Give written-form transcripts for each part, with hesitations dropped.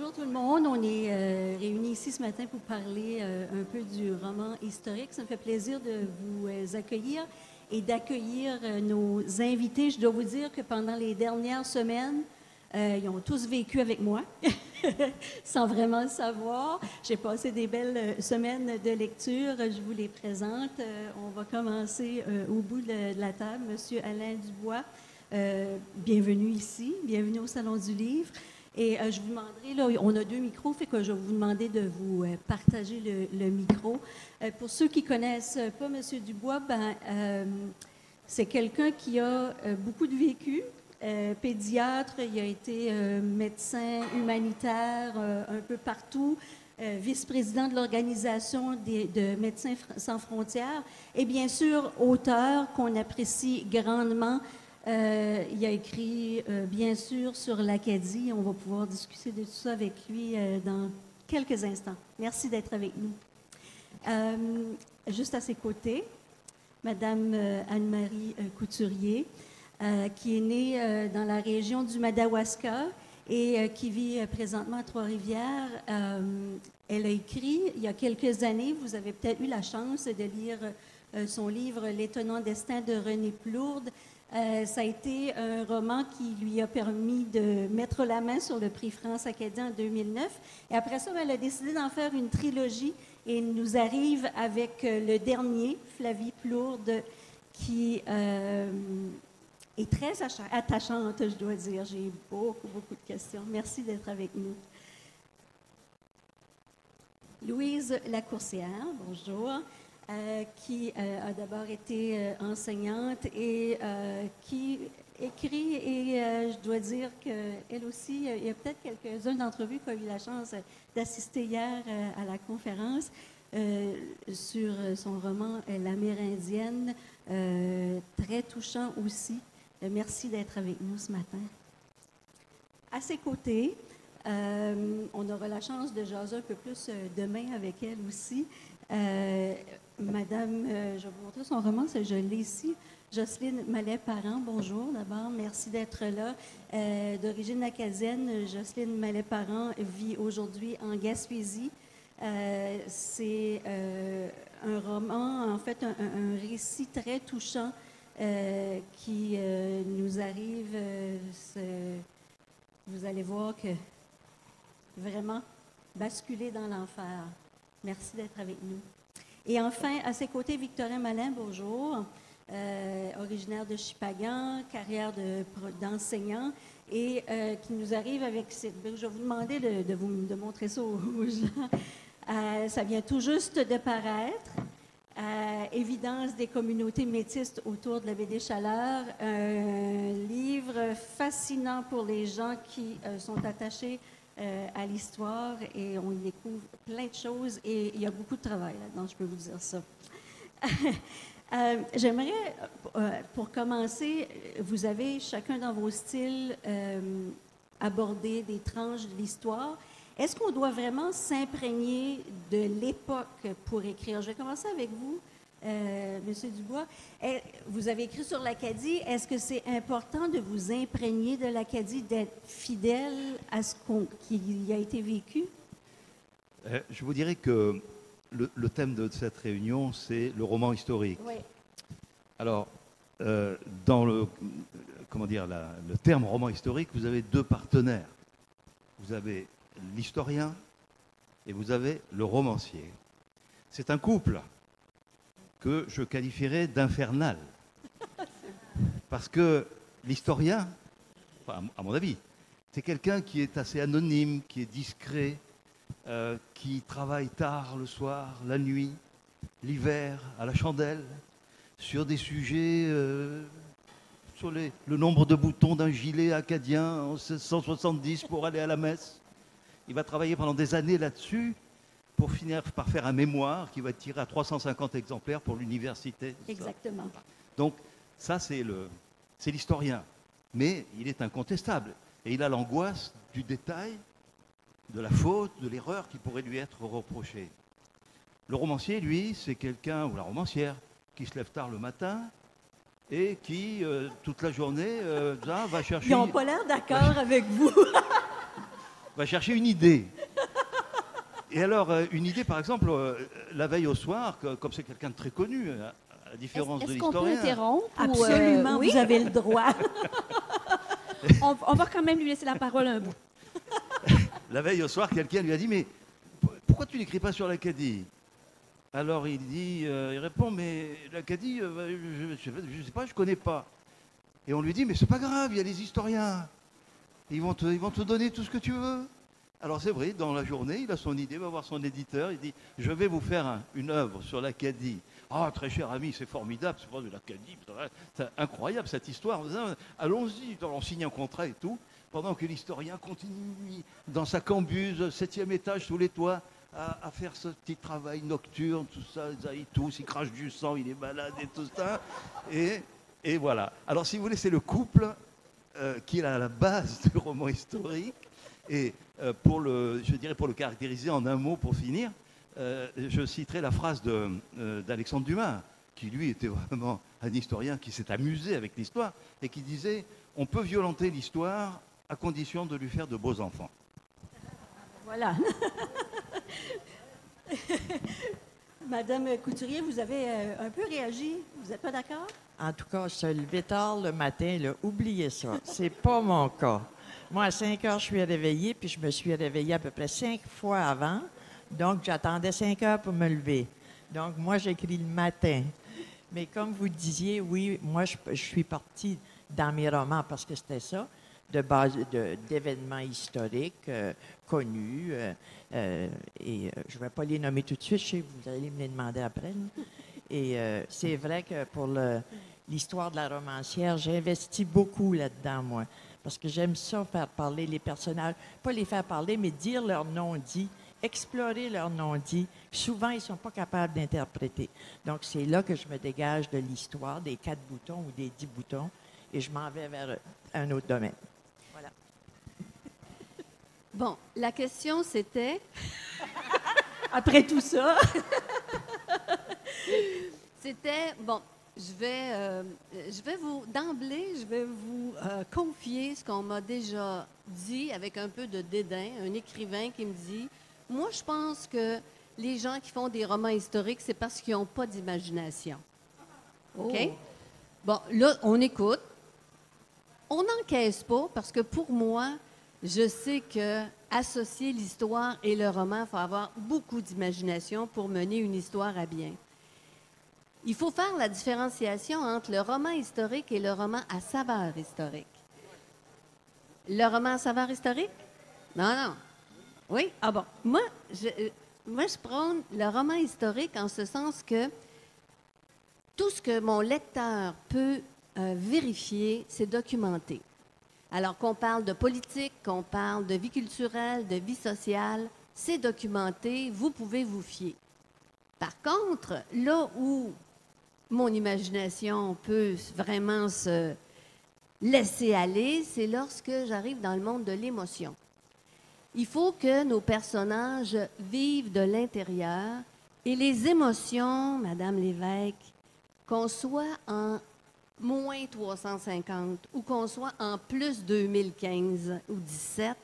Bonjour tout le monde. On est réunis ici ce matin pour parler un peu du roman historique. Ça me fait plaisir de vous accueillir et d'accueillir nos invités. Je dois vous dire que pendant les dernières semaines, ils ont tous vécu avec moi, sans vraiment le savoir. J'ai passé des belles semaines de lecture. Je vous les présente. On va commencer au bout de la table. Monsieur Alain Dubois, bienvenue ici. Bienvenue au Salon du Livre. Et je vous demanderai, là, on a 2 micros, fait que je vais vous demander de vous partager le micro. Pour ceux qui ne connaissent pas M. Dubois, c'est quelqu'un qui a beaucoup de vécu. Pédiatre, il a été médecin humanitaire un peu partout, vice-président de l'Organisation de Médecins sans frontières et bien sûr auteur qu'on apprécie grandement. Il a écrit, bien sûr, sur l'Acadie. On va pouvoir discuter de tout ça avec lui dans quelques instants. Merci d'être avec nous. Juste à ses côtés, Madame Anne-Marie Couturier, qui est née dans la région du Madawaska et qui vit présentement à Trois-Rivières. Elle a écrit, il y a quelques années, vous avez peut-être eu la chance de lire son livre « L'étonnant destin de René Plourde ». Ça a été un roman qui lui a permis de mettre la main sur le prix France Acadie en 2009. Et après ça, elle a décidé d'en faire une trilogie et nous arrive avec le dernier, Flavie Plourde, qui est très attachante, je dois dire. J'ai beaucoup de questions. Merci d'être avec nous. Louise Lacourcière, bonjour. Qui a d'abord été enseignante et qui écrit, et je dois dire qu'elle aussi, il y a peut-être quelques-uns d'entre vous qui ont eu la chance d'assister hier à la conférence sur son roman « L'Amérindienne », très touchant aussi. Merci d'être avec nous ce matin. À ses côtés, on aura la chance de jaser un peu plus demain avec elle aussi. Madame, je vais vous montrer son roman, je l'ai ici. Jocelyne Mallet-Parent, bonjour d'abord, merci d'être là. D'origine acadienne, Jocelyne Mallet-Parent vit aujourd'hui en Gaspésie. C'est un roman, en fait, un récit très touchant qui nous arrive. Vous allez voir que vraiment basculer dans l'enfer. Merci d'être avec nous. Et enfin, à ses côtés, Victorin Malin, bonjour, originaire de Shippagan, carrière d'enseignant, et qui nous arrive avec cette... Je vais vous demander de montrer ça aux gens. Ça vient tout juste de paraître. Évidence des communautés métisses autour de la baie des Chaleurs. Un livre fascinant pour les gens qui sont attachés à l'histoire et on y découvre plein de choses et il y a beaucoup de travail là-dedans, je peux vous dire ça. J'aimerais, pour commencer, vous avez chacun dans vos styles abordé des tranches de l'histoire. Est-ce qu'on doit vraiment s'imprégner de l'époque pour écrire? Je vais commencer avec vous, Monsieur Dubois. Vous avez écrit sur l'Acadie. Est-ce que c'est important de vous imprégner de l'Acadie, d'être fidèle à ce qui y a été vécu? Je vous dirais que le thème de cette réunion, c'est le roman historique. Oui. Alors, dans le terme roman historique, vous avez 2 partenaires. Vous avez l'historien et vous avez le romancier. C'est un couple que je qualifierais d'infernal. Parce que l'historien, enfin, à mon avis, c'est quelqu'un qui est assez anonyme, qui est discret, qui travaille tard le soir, la nuit, l'hiver, à la chandelle, sur des sujets, sur le nombre de boutons d'un gilet acadien en 1670 pour aller à la messe. Il va travailler pendant des années là-dessus pour finir par faire un mémoire qui va être tiré à 350 exemplaires pour l'université. Exactement. Ça. Donc, ça, c'est l'historien. Mais il est incontestable. Et il a l'angoisse du détail, de la faute, de l'erreur qui pourrait lui être reprochée. Le romancier, lui, c'est quelqu'un, ou la romancière, qui se lève tard le matin et qui, toute la journée, va chercher... Ils n'ont pas l'air d'accord avec vous. va chercher une idée. Et alors, une idée, par exemple, la veille au soir, comme c'est quelqu'un de très connu, à la différence de Est-ce qu'on peut l'historien. interrompre? Absolument, Oui, vous avez le droit. on va quand même lui laisser la parole un bout. La veille au soir, quelqu'un lui a dit, mais pourquoi tu n'écris pas sur l'Acadie? Alors il répond, mais l'Acadie, je ne sais pas, je ne connais pas. Et on lui dit, mais c'est pas grave, il y a les historiens. Ils vont te donner tout ce que tu veux. Alors c'est vrai, dans la journée, il a son idée, va voir son éditeur, il dit, je vais vous faire une œuvre sur l'Acadie. Ah, très cher ami, c'est formidable, c'est pas de l'Acadie, c'est incroyable cette histoire. Allons-y, on signe un contrat et tout, pendant que l'historien continue dans sa cambuse, 7e étage sous les toits, à faire ce petit travail nocturne, tout ça, il tousse, il crache du sang, il est malade et tout ça. Et voilà. Alors si vous voulez, c'est le couple qui est à la base du roman historique. Et pour le caractériser en un mot pour finir, je citerai la phrase d'Alexandre Dumas, qui lui était vraiment un historien qui s'est amusé avec l'histoire et qui disait « On peut violenter l'histoire à condition de lui faire de beaux enfants ». Voilà. Madame Couturier, vous avez un peu réagi. Vous n'êtes pas d'accord? En tout cas, se lever tard le matin, là, oubliez ça. C'est pas mon cas. Moi, à 5 heures, je suis réveillée, puis je me suis réveillée à peu près 5 fois avant. Donc, j'attendais 5 heures pour me lever. Donc, moi, j'écris le matin. Mais comme vous disiez, oui, moi, je suis partie dans mes romans parce que c'était ça, d'événements historiques connus. Et je ne vais pas les nommer tout de suite, je sais que vous allez me les demander après. Là. Et c'est vrai que pour l'histoire de la romancière, j'ai investi beaucoup là-dedans, moi. Parce que j'aime ça, faire parler les personnages. Pas les faire parler, mais dire leur non-dit, explorer leur non-dit. Souvent, ils ne sont pas capables d'interpréter. Donc, c'est là que je me dégage de l'histoire, des 4 boutons ou des 10 boutons, et je m'en vais vers un autre domaine. Voilà. Bon, la question, c'était... Après tout ça... C'était, bon, je vais vous, d'emblée, je vais vous confier ce qu'on m'a déjà dit avec un peu de dédain. Un écrivain qui me dit, moi, je pense que les gens qui font des romans historiques, c'est parce qu'ils n'ont pas d'imagination. OK? Oh. Bon, là, on écoute. On n'encaisse pas parce que pour moi, je sais que associer l'histoire et le roman, il faut avoir beaucoup d'imagination pour mener une histoire à bien. Il faut faire la différenciation entre le roman historique et le roman à saveur historique. Le roman à saveur historique? Non, non. Oui? Ah bon. Moi, je prône le roman historique en ce sens que tout ce que mon lecteur peut vérifier, c'est documenté. Alors qu'on parle de politique, qu'on parle de vie culturelle, de vie sociale, c'est documenté, vous pouvez vous fier. Par contre, là où mon imagination peut vraiment se laisser aller, c'est lorsque j'arrive dans le monde de l'émotion. Il faut que nos personnages vivent de l'intérieur et les émotions, Madame Lévesque, qu'on soit en moins 350 ou qu'on soit en plus 2015 ou 17,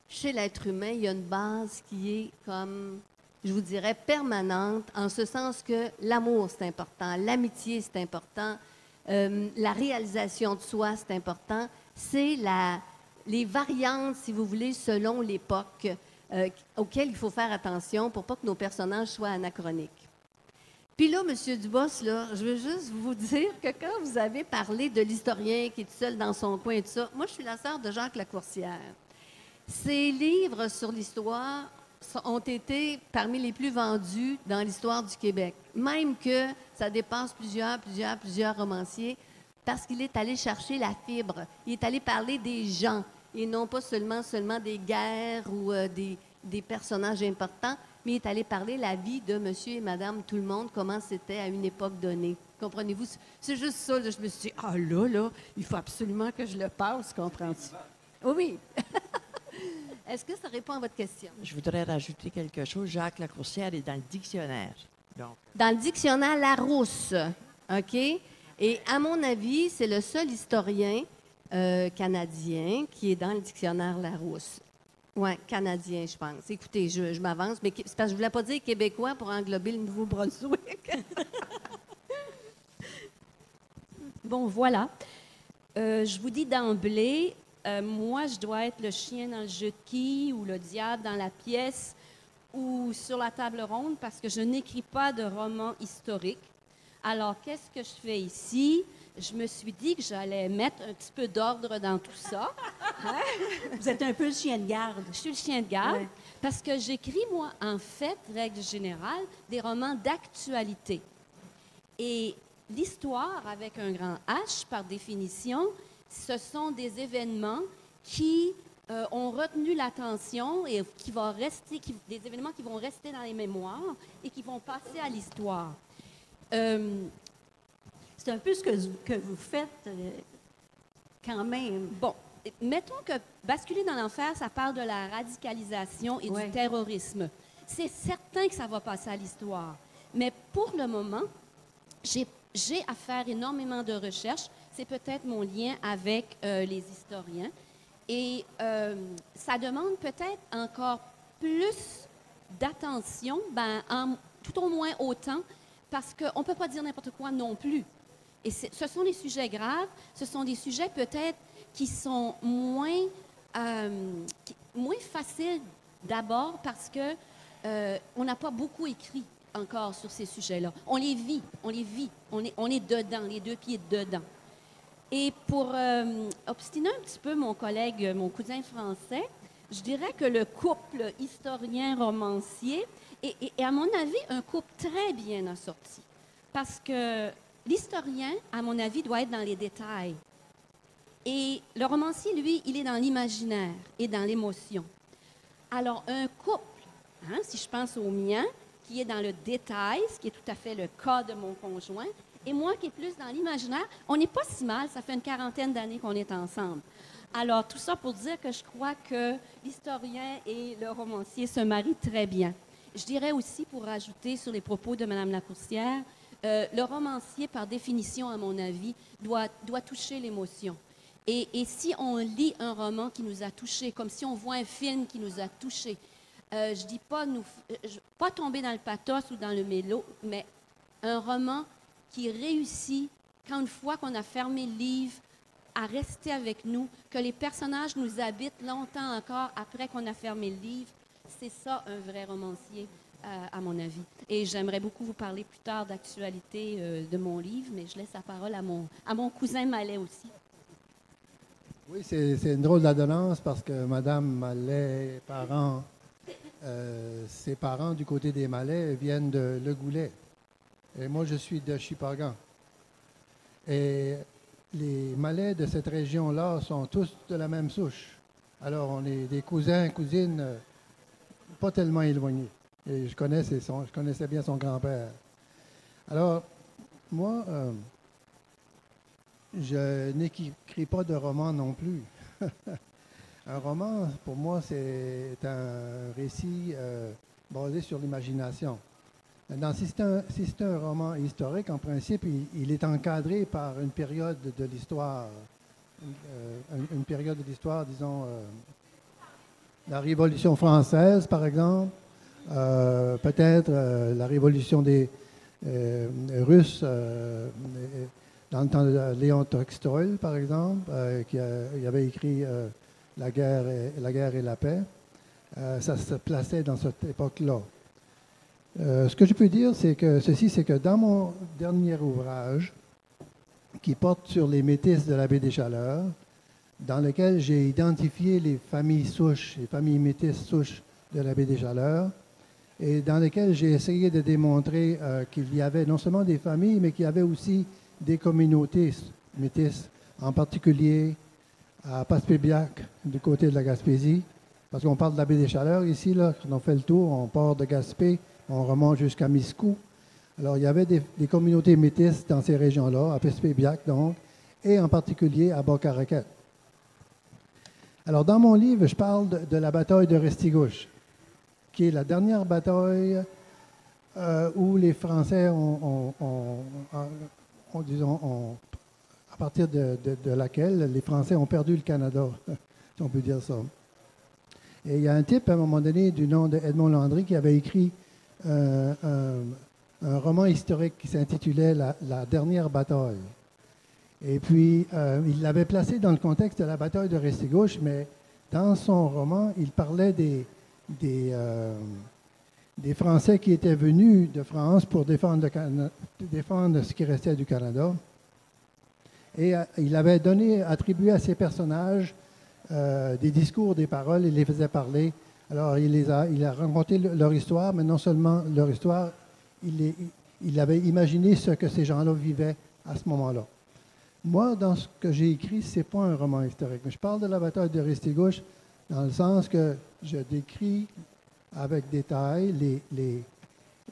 chez l'être humain, il y a une base qui est comme... je vous dirais, permanente, en ce sens que l'amour, c'est important, l'amitié, c'est important, la réalisation de soi, c'est important. C'est les variantes, si vous voulez, selon l'époque auxquelles il faut faire attention pour pas que nos personnages soient anachroniques. Puis là, M. Dubos, là, je veux juste vous dire que quand vous avez parlé de l'historien qui est tout seul dans son coin et tout ça, moi, je suis la sœur de Jacques Lacourcière. Ses livres sur l'histoire ont été parmi les plus vendus dans l'histoire du Québec. Même que ça dépasse plusieurs romanciers parce qu'il est allé chercher la fibre. Il est allé parler des gens et non pas seulement des guerres ou des personnages importants, mais il est allé parler la vie de monsieur et madame tout le monde, comment c'était à une époque donnée. Comprenez-vous? C'est juste ça. Là, je me suis dit, ah là, il faut absolument que je le passe, comprends-tu? Oui. Est-ce que ça répond à votre question? Je voudrais rajouter quelque chose. Jacques Lacourcière est dans le dictionnaire. Donc. Dans le dictionnaire Larousse, OK? Et à mon avis, c'est le seul historien canadien qui est dans le dictionnaire Larousse. Oui, canadien, je pense. Écoutez, je m'avance, mais c'est parce que je ne voulais pas dire québécois pour englober le Nouveau-Brunswick. Bon, voilà. Je vous dis d'emblée, moi, je dois être le chien dans le jeu de quilles ou le diable dans la pièce ou sur la table ronde parce que je n'écris pas de roman historique. Alors, qu'est-ce que je fais ici? Je me suis dit que j'allais mettre un petit peu d'ordre dans tout ça. Vous êtes un peu le chien de garde. Je suis le chien de garde Ouais. parce que j'écris, moi, en fait, règle générale, des romans d'actualité. Et l'histoire, avec un grand H, par définition, ce sont des événements qui ont retenu l'attention et qui vont rester, des événements qui vont rester dans les mémoires et qui vont passer à l'histoire. C'est un peu ce que vous faites quand même. Bon, mettons que Basculer dans l'enfer, ça parle de la radicalisation et Ouais. du terrorisme. C'est certain que ça va passer à l'histoire. Mais pour le moment, j'ai à faire énormément de recherches. C'est peut-être mon lien avec les historiens. Et ça demande peut-être encore plus d'attention, tout au moins autant, parce qu'on ne peut pas dire n'importe quoi non plus. Et ce sont des sujets graves, ce sont des sujets peut-être qui sont moins faciles d'abord parce que on n'a pas beaucoup écrit encore sur ces sujets-là. On les vit, on est dedans, les deux pieds dedans. Et pour obstiner un petit peu mon collègue, mon cousin français, je dirais que le couple historien-romancier est, à mon avis, un couple très bien assorti. Parce que l'historien, à mon avis, doit être dans les détails. Et le romancier, lui, il est dans l'imaginaire et dans l'émotion. Alors, un couple, si je pense au mien, qui est dans le détail, ce qui est tout à fait le cas de mon conjoint, et moi qui est plus dans l'imaginaire, on n'est pas si mal, ça fait une 40aine d'années qu'on est ensemble. Alors, tout ça pour dire que je crois que l'historien et le romancier se marient très bien. Je dirais aussi, pour rajouter sur les propos de Mme Lacourcière, le romancier, par définition, à mon avis, doit toucher l'émotion. Et si on lit un roman qui nous a touchés, comme si on voit un film qui nous a touchés, je dis pas tomber dans le pathos ou dans le mélo, mais un roman qui réussit, quand une fois qu'on a fermé le livre, à rester avec nous, que les personnages nous habitent longtemps encore après qu'on a fermé le livre, c'est ça un vrai romancier, à mon avis. Et j'aimerais beaucoup vous parler plus tard d'actualité de mon livre, mais je laisse la parole à mon cousin Mallet aussi. Oui, c'est une drôle d'adonnance parce que Mme Mallet, ses parents du côté des Mallet viennent de Le Goulet. Et moi, je suis de Shippagan. Et les Malais de cette région-là sont tous de la même souche. Alors, on est des cousins, cousines, pas tellement éloignés. Et je connaissais bien son grand-père. Alors, moi, je n'écris pas de roman non plus. Un roman, pour moi, c'est un récit basé sur l'imagination. Maintenant, si c'est un roman historique, en principe, il est encadré par une période de l'histoire, une période de l'histoire, disons, la Révolution française, par exemple, peut-être la Révolution des Russes, dans le temps de Léon Tolstoï, par exemple, qui avait écrit La guerre et la paix. Ça se plaçait dans cette époque-là. Ce que je peux dire, c'est que dans mon dernier ouvrage, qui porte sur les métis de la baie des Chaleurs, dans lequel j'ai identifié les familles souches, les familles métisses souches de la baie des Chaleurs, et dans lequel j'ai essayé de démontrer qu'il y avait non seulement des familles, mais qu'il y avait aussi des communautés métisses, en particulier à Passepébiac, du côté de la Gaspésie, parce qu'on parle de la baie des Chaleurs ici, là, quand on fait le tour, on part de Gaspé, on remonte jusqu'à Miscou. Alors, il y avait des communautés métisses dans ces régions-là, à Passepébiac donc, et en particulier à Boc-à-Raquette. Alors, dans mon livre, je parle de la bataille de Restigouche, qui est la dernière bataille où les Français à partir de laquelle les Français ont perdu le Canada, si on peut dire ça. Et il y a un type, à un moment donné, du nom de Edmond Landry, qui avait écrit un roman historique qui s'intitulait La dernière bataille. Et puis, il l'avait placé dans le contexte de la bataille de Restigouche, mais dans son roman, il parlait des Français qui étaient venus de France pour défendre ce qui restait du Canada. Et il avait attribué à ces personnages des discours, des paroles, il les faisait parler. Alors, il a raconté leur histoire, mais non seulement leur histoire, il avait imaginé ce que ces gens-là vivaient à ce moment-là. Moi, dans ce que j'ai écrit, ce n'est pas un roman historique, mais je parle de la bataille de Restigouche dans le sens que je décris avec détail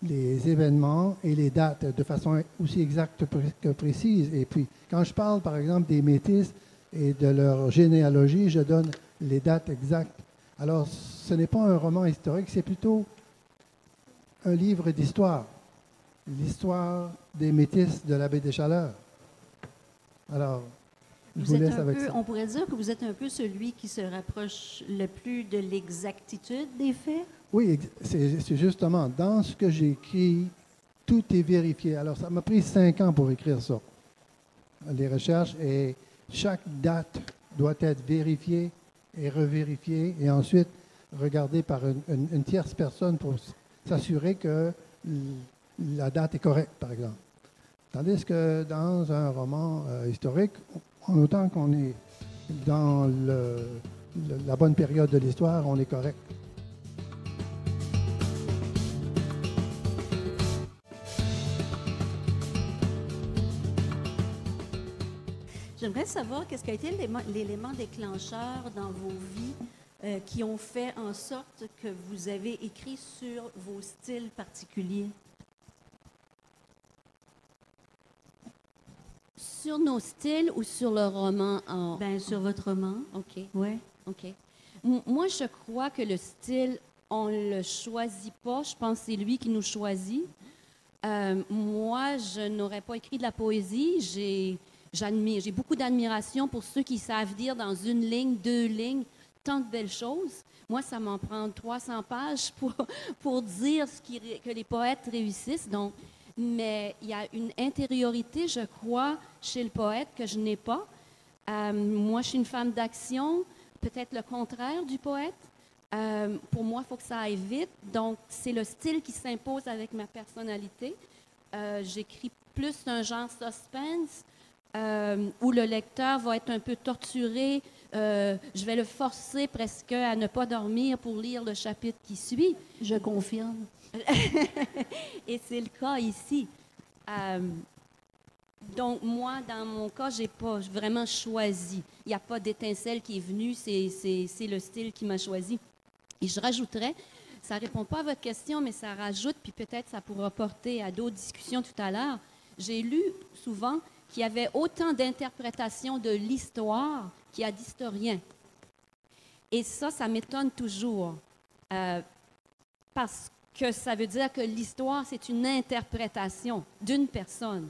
les événements et les dates de façon aussi exacte que précise. Et puis, quand je parle, par exemple, des Métis et de leur généalogie, je donne les dates exactes. Alors, ce n'est pas un roman historique, c'est plutôt un livre d'histoire. L'histoire des Métis de la baie des Chaleurs. Alors, je vous laisse avec ça. On pourrait dire que vous êtes un peu celui qui se rapproche le plus de l'exactitude des faits? Oui, c'est justement, dans ce que j'ai écrit, tout est vérifié. Alors, ça m'a pris 5 ans pour écrire ça, les recherches, et chaque date doit être vérifiée et revérifiée, et ensuite regardée par une tierce personne pour s'assurer que la date est correcte, par exemple. Tandis que dans un roman historique, en autant qu'on est dans la bonne période de l'histoire, on est correct. J'aimerais savoir qu'est-ce qui a été l'élément déclencheur dans vos vies qui ont fait en sorte que vous avez écrit sur vos styles particuliers. Sur nos styles ou sur le roman Ben, sur votre roman. OK. Oui. OK. Moi, je crois que le style, on ne le choisit pas. Je pense que c'est lui qui nous choisit. Moi, je n'aurais pas écrit de la poésie. J'ai beaucoup d'admiration pour ceux qui savent dire dans une ligne, 2 lignes, tant de belles choses. Moi, ça m'en prend 300 pages pour dire que les poètes réussissent. Donc, mais il y a une intériorité, je crois, chez le poète que je n'ai pas. Moi, je suis une femme d'action, peut-être le contraire du poète. Pour moi, il faut que ça aille vite. Donc, c'est le style qui s'impose avec ma personnalité. J'écris plus un genre suspense, où le lecteur va être un peu torturé. Je vais le forcer presque à ne pas dormir pour lire le chapitre qui suit. Je confirme. Et c'est le cas ici. Donc, moi, dans mon cas, je n'ai pas vraiment choisi. Il n'y a pas d'étincelle qui est venue, c'est le style qui m'a choisi. Et je rajouterais, ça ne répond pas à votre question, mais ça rajoute, puis peut-être ça pourra porter à d'autres discussions tout à l'heure. J'ai lu souvent qu'il y avait autant d'interprétations de l'histoire qu'il y a d'historiens. Et ça m'étonne toujours. Parce que ça veut dire que l'histoire, c'est une interprétation d'une personne.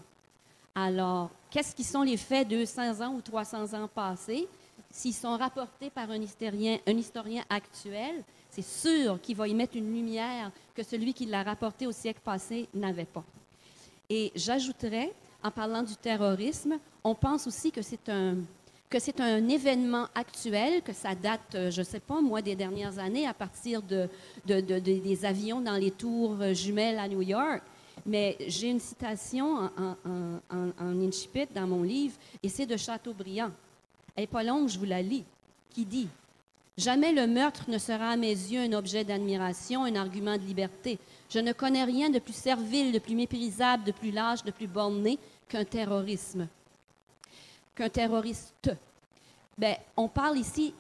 Alors, qu'est-ce qui sont les faits 200 ans ou 300 ans passés? S'ils sont rapportés par un historien actuel, c'est sûr qu'il va y mettre une lumière que celui qui l'a rapporté au siècle passé n'avait pas. Et j'ajouterais, en parlant du terrorisme, on pense aussi que c'est un événement actuel, que ça date, je ne sais pas, moi, des dernières années, à partir des avions dans les tours jumelles à New York. Mais j'ai une citation en incipit dans mon livre, et c'est de Chateaubriand. Elle n'est pas longue, je vous la lis, qui dit « Jamais le meurtre ne sera à mes yeux un objet d'admiration, un argument de liberté. Je ne connais rien de plus servile, de plus méprisable, de plus lâche, de plus borné qu'un terrorisme. Qu'un terroriste. » Bien, on parle ici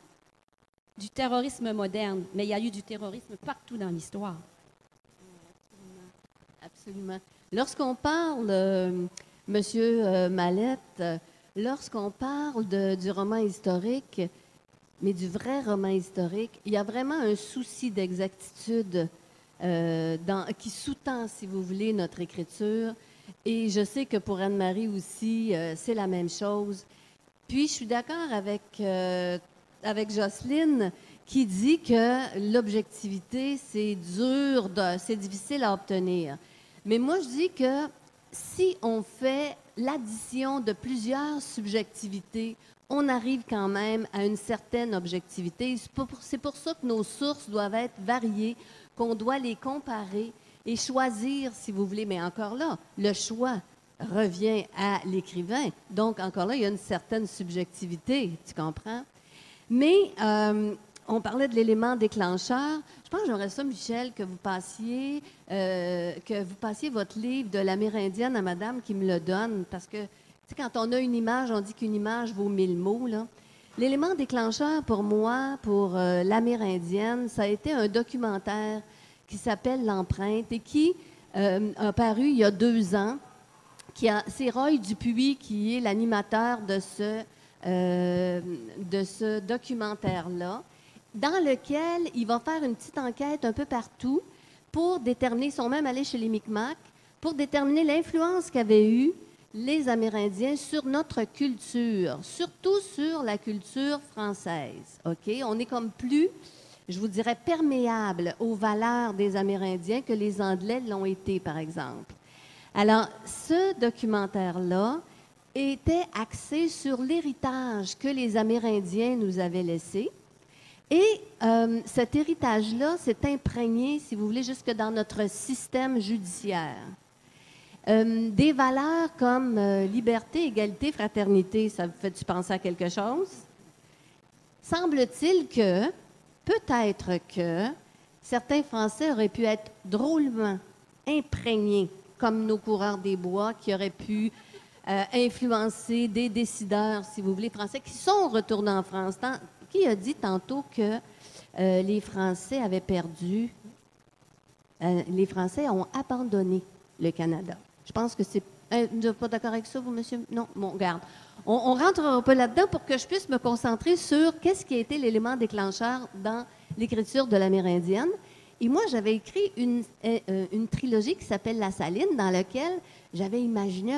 du terrorisme moderne, mais il y a eu du terrorisme partout dans l'histoire. Absolument. Lorsqu'on parle, Monsieur Mallette, lorsqu'on parle du roman historique, mais du vrai roman historique, il y a vraiment un souci d'exactitude qui sous-tend, si vous voulez, notre écriture. Et je sais que pour Anne-Marie aussi, c'est la même chose. Puis, je suis d'accord avec avec Jocelyne qui dit que l'objectivité, c'est dur, c'est difficile à obtenir. Mais moi, je dis que si on fait l'addition de plusieurs subjectivités, on arrive quand même à une certaine objectivité. C'est pour ça que nos sources doivent être variées, qu'on doit les comparer et choisir, si vous voulez. Mais encore là, le choix revient à l'écrivain. Donc, encore là, il y a une certaine subjectivité, tu comprends? Mais on parlait de l'élément déclencheur. Je pense que j'aimerais ça, Michel, que vous passiez votre livre de l'Amérindienne à madame qui me le donne, parce que, tu sais, quand on a une image, on dit qu'une image vaut 1000 mots, là. L'élément déclencheur pour moi, pour l'Amérindienne, ça a été un documentaire qui s'appelle L'Empreinte et qui a paru il y a 2 ans. C'est Roy Dupuis qui est l'animateur de ce documentaire-là, dans lequel il va faire une petite enquête un peu partout pour déterminer, ils sont même allés chez les Micmacs, pour déterminer l'influence qu'avaient eue les Amérindiens sur notre culture, surtout sur la culture française. OK? On est comme plus, je vous dirais, perméable aux valeurs des Amérindiens que les Anglais l'ont été, par exemple. Alors, ce documentaire-là était axé sur l'héritage que les Amérindiens nous avaient laissé. Et cet héritage-là s'est imprégné, si vous voulez, jusque dans notre système judiciaire. Des valeurs comme liberté, égalité, fraternité, ça vous fait-tu penser à quelque chose? Semble-t-il que, peut-être que, certains Français auraient pu être drôlement imprégnés, comme nos coureurs des bois, qui auraient pu influencer des décideurs, si vous voulez, français, qui sont retournés en France. Qui a dit tantôt que les Français avaient perdu, les Français ont abandonné le Canada? Je pense que c'est... vous n'êtes pas d'accord avec ça, vous, monsieur? Non? Bon, regarde. On rentre un peu là-dedans pour que je puisse me concentrer sur qu'est-ce qui a été l'élément déclencheur dans l'écriture de l'Amérindienne. Et moi, j'avais écrit une trilogie qui s'appelle La Saline, dans laquelle j'avais imaginé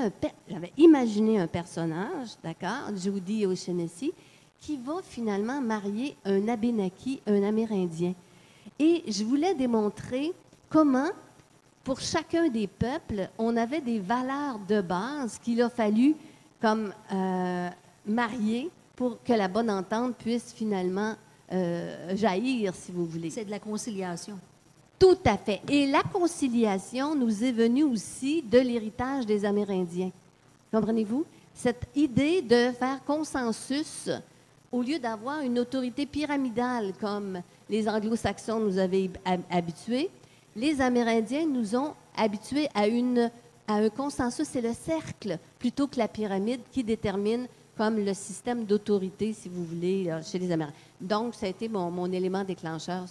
un personnage, d'accord, Judy O'Shaughnessy, qui va finalement marier un Abénaki, un Amérindien. Et je voulais démontrer comment, pour chacun des peuples, on avait des valeurs de base qu'il a fallu comme marier pour que la bonne entente puisse finalement jaillir, si vous voulez. C'est de la conciliation. Tout à fait. Et la conciliation nous est venue aussi de l'héritage des Amérindiens. Comprenez-vous? Cette idée de faire consensus au lieu d'avoir une autorité pyramidale comme les Anglo-Saxons nous avaient habitués, les Amérindiens nous ont habitués à un consensus. C'est le cercle plutôt que la pyramide qui détermine comme le système d'autorité, si vous voulez, chez les Amérindiens. Donc, ça a été mon élément déclencheur,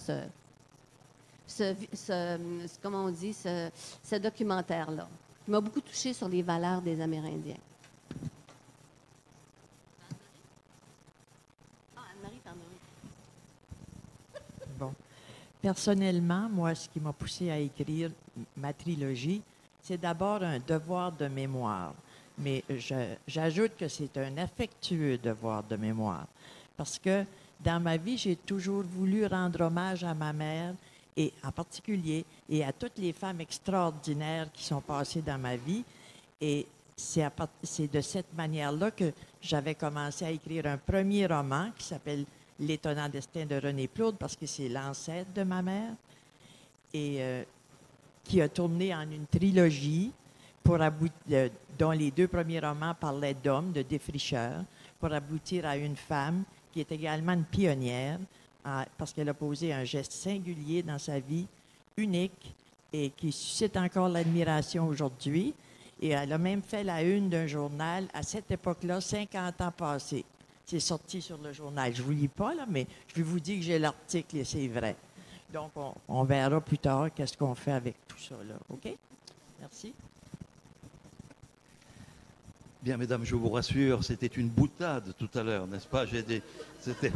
comment on dit, ce documentaire-là, qui m'a beaucoup touché sur les valeurs des Amérindiens. Ah, Anne-Marie, t'en as un. Bon. Personnellement, moi, ce qui m'a poussé à écrire ma trilogie, c'est d'abord un devoir de mémoire. Mais j'ajoute que c'est un affectueux devoir de mémoire. Parce que dans ma vie, j'ai toujours voulu rendre hommage à ma mère, et en particulier, et à toutes les femmes extraordinaires qui sont passées dans ma vie. Et c'est de cette manière-là que j'avais commencé à écrire un premier roman qui s'appelle « L'étonnant destin de René Claude », parce que c'est l'ancêtre de ma mère, et qui a tourné en une trilogie dont les 2 premiers romans parlaient d'hommes, de défricheurs, pour aboutir à une femme qui est également une pionnière, parce qu'elle a posé un geste singulier dans sa vie, unique, et qui suscite encore l'admiration aujourd'hui. Et elle a même fait la une d'un journal à cette époque-là, 50 ans passés. C'est sorti sur le journal. Je ne vous lis pas, là, mais je vous dis que j'ai l'article et c'est vrai. Donc, on verra plus tard qu'est-ce qu'on fait avec tout ça, là. OK? Merci. Bien, mesdames, je vous rassure, c'était une boutade tout à l'heure, n'est-ce pas? C'était...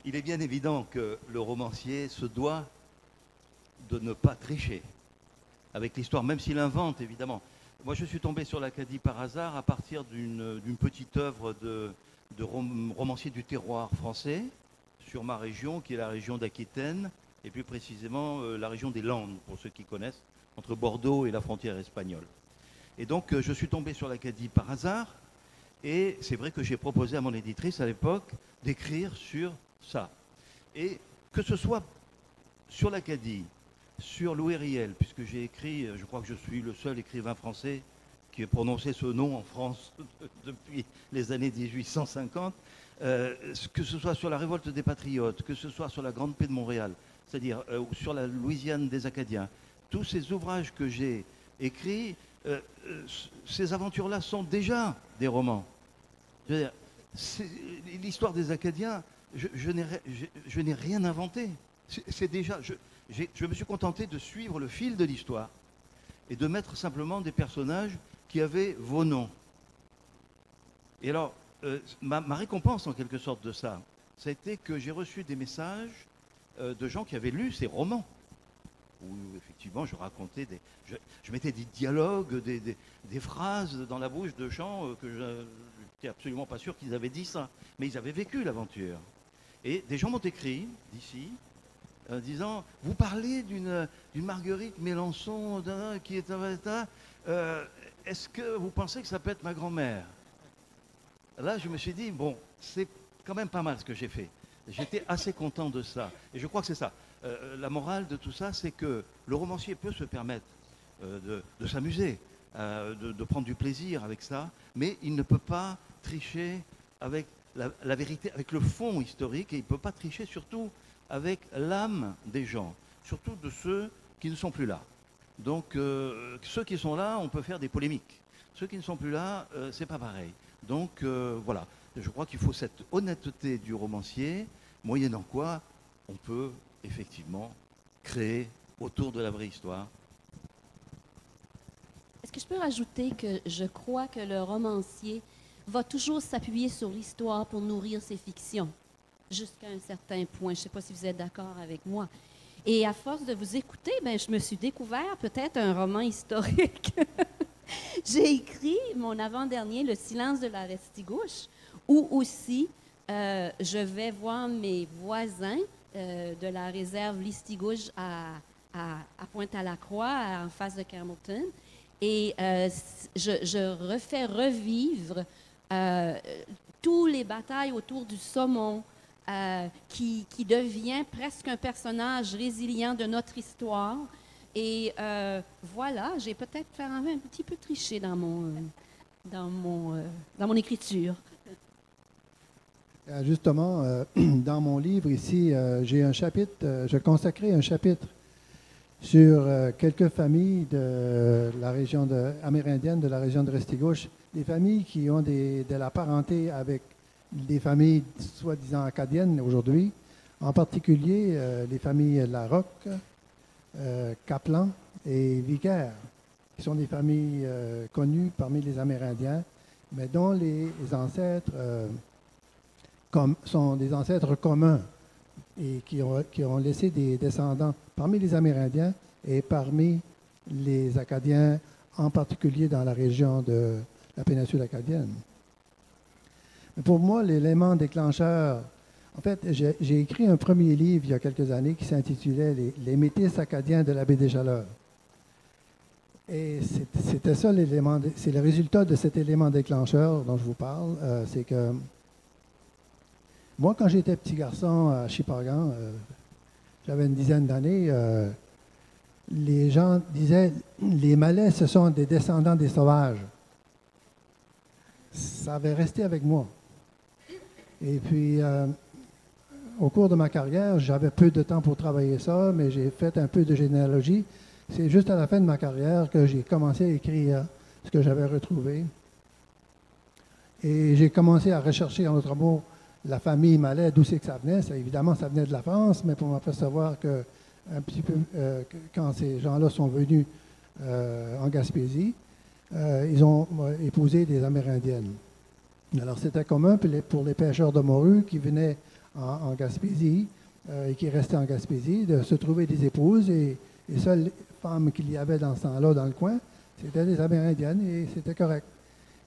Il est bien évident que le romancier se doit de ne pas tricher avec l'histoire, même s'il invente, évidemment. Moi, je suis tombé sur l'Acadie par hasard à partir d'une petite œuvre de romancier du terroir français sur ma région, qui est la région d'Aquitaine, et plus précisément la région des Landes, pour ceux qui connaissent, entre Bordeaux et la frontière espagnole. Et donc, je suis tombé sur l'Acadie par hasard, et c'est vrai que j'ai proposé à mon éditrice à l'époque d'écrire sur ça. Et que ce soit sur l'Acadie, sur Louis Riel, puisque j'ai écrit, je crois que je suis le seul écrivain français qui ait prononcé ce nom en France depuis les années 1850, que ce soit sur la révolte des Patriotes, que ce soit sur la Grande Paix de Montréal, c'est-à-dire sur la Louisiane des Acadiens, tous ces ouvrages que j'ai écrits, ces aventures-là sont déjà des romans. L'histoire des Acadiens, je n'ai rien inventé. C'est déjà, je me suis contenté de suivre le fil de l'histoire et de mettre simplement des personnages qui avaient vos noms. Et alors, ma récompense en quelque sorte de ça, ça a été que j'ai reçu des messages de gens qui avaient lu ces romans, où effectivement je racontais, je mettais des dialogues, des phrases dans la bouche de gens que je n'étais absolument pas sûr qu'ils avaient dit ça, mais ils avaient vécu l'aventure. Et des gens m'ont écrit d'ici, disant, vous parlez d'une Marguerite Mélenchon qui est est-ce que vous pensez que ça peut être ma grand-mère? Là, je me suis dit, bon, c'est quand même pas mal ce que j'ai fait. J'étais assez content de ça. Et je crois que c'est ça. La morale de tout ça, c'est que le romancier peut se permettre de s'amuser, de prendre du plaisir avec ça, mais il ne peut pas tricher avec la vérité, avec le fond historique, et il ne peut pas tricher surtout avec l'âme des gens, surtout de ceux qui ne sont plus là. Donc, ceux qui sont là, on peut faire des polémiques. Ceux qui ne sont plus là, c'est pas pareil. Donc, voilà. Je crois qu'il faut cette honnêteté du romancier, moyennant quoi on peut effectivement créer autour de la vraie histoire. Est-ce que je peux rajouter que je crois que le romancier va toujours s'appuyer sur l'histoire pour nourrir ses fictions, jusqu'à un certain point. Je ne sais pas si vous êtes d'accord avec moi. Et à force de vous écouter, ben, je me suis découvert peut-être un roman historique. J'ai écrit mon avant-dernier, Le silence de la Restigouche, où aussi je vais voir mes voisins de la réserve Listigouche à Pointe-à-la-Croix, en face de Carleton. Et je refais revivre tous les batailles autour du saumon, qui devient presque un personnage résilient de notre histoire. Et voilà, j'ai peut-être fait un petit peu tricher dans mon écriture. Justement, dans mon livre ici, j'ai un chapitre, j'ai consacré un chapitre sur quelques familles de la région amérindienne, de la région de Restigouche, des familles qui ont de la parenté avec des familles soi-disant acadiennes aujourd'hui, en particulier les familles Larocque, Kaplan et Vicaire, qui sont des familles connues parmi les Amérindiens, mais dont les ancêtres sont des ancêtres communs et qui ont laissé des descendants parmi les Amérindiens et parmi les Acadiens, en particulier dans la région de la péninsule acadienne. Mais pour moi, l'élément déclencheur, en fait, j'ai écrit un premier livre il y a quelques années qui s'intitulait Les Métis acadiens de la baie des Chaleurs. Et c'était ça l'élément, c'est le résultat de cet élément déclencheur dont je vous parle, c'est que moi, quand j'étais petit garçon à Shippagan, j'avais une dizaine d'années, les gens disaient les Malais, ce sont des descendants des sauvages. Ça avait resté avec moi. Et puis, au cours de ma carrière, j'avais peu de temps pour travailler ça, mais j'ai fait un peu de généalogie. C'est juste à la fin de ma carrière que j'ai commencé à écrire ce que j'avais retrouvé. Et j'ai commencé à rechercher en notre amour la famille Malais, d'où c'est que ça venait. Évidemment, ça venait de la France, mais pour m'apercevoir que un petit peu, quand ces gens-là sont venus en Gaspésie, ils ont épousé des Amérindiennes. Alors, c'était commun pour les pêcheurs de morue qui venaient en Gaspésie et qui restaient en Gaspésie de se trouver des épouses. Et les seules femmes qu'il y avait dans ce temps-là dans le coin, C'était des Amérindiennes et c'était correct.